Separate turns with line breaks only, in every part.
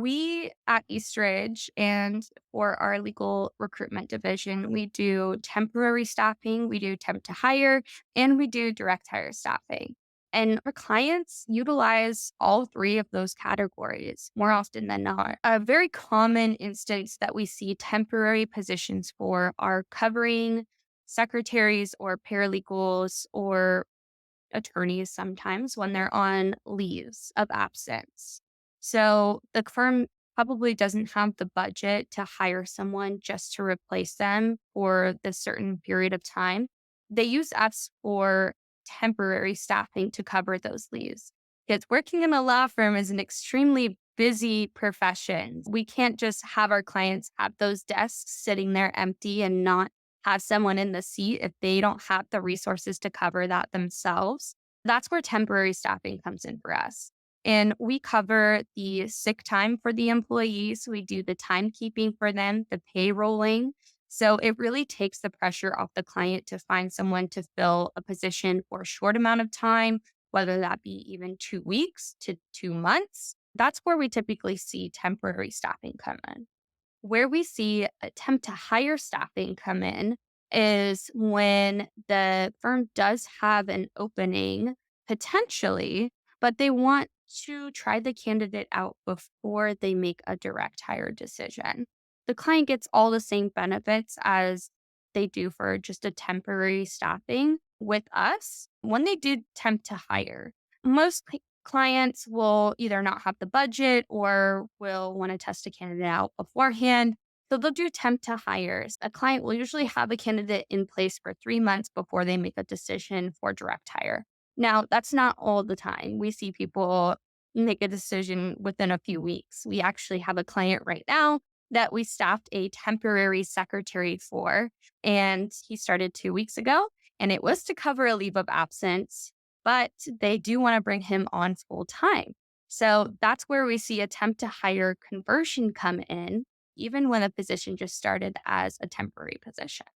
We at Eastridge and for our legal recruitment division, we do temporary staffing, we do temp to hire, and we do direct hire staffing. And our clients utilize all three of those categories more often than not. A very common instance that we see temporary positions for are covering secretaries or paralegals or attorneys sometimes when they're on leaves of absence. So the firm probably doesn't have the budget to hire someone just to replace them for this certain period of time. They use us for temporary staffing to cover those leaves. Because working in a law firm is an extremely busy profession. We can't just have our clients have those desks sitting there empty and not have someone in the seat if they don't have the resources to cover that themselves. That's where temporary staffing comes in for us. And we cover the sick time for the employees. We do the timekeeping for them, the payrolling. So it really takes the pressure off the client to find someone to fill a position for a short amount of time, whether that be even 2 weeks to 2 months. That's where we typically see temporary staffing come in. Where we see attempt to hire staffing come in is when the firm does have an opening potentially, but they want to try the candidate out before they make a direct hire decision. The client gets all the same benefits as they do for just a temporary staffing with us when they do temp to hire. Most clients will either not have the budget or will want to test a candidate out beforehand. So they'll do temp to hires. A client will usually have a candidate in place for 3 months before they make a decision for direct hire. Now, that's not all the time. We see people make a decision within a few weeks. We actually have a client right now that we staffed a temporary secretary for, and he started 2 weeks ago, and it was to cover a leave of absence, but they do want to bring him on full time. So that's where we see attempt to hire conversion come in, even when a position just started as a temporary position.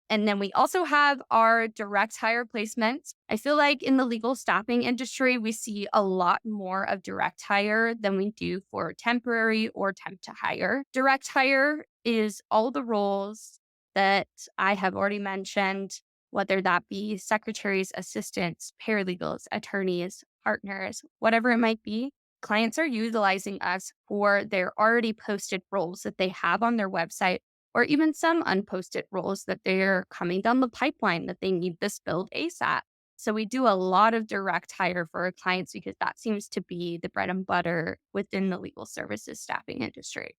And then we also have our direct hire placements. I feel like in the legal staffing industry, we see a lot more of direct hire than we do for temporary or temp to hire. Direct hire is all the roles that I have already mentioned, whether that be secretaries, assistants, paralegals, attorneys, partners, whatever it might be. Clients are utilizing us for their already posted roles that they have on their website or even some unposted roles that they're coming down the pipeline that they need this filled ASAP. So we do a lot of direct hire for our clients because that seems to be the bread and butter within the legal services staffing industry.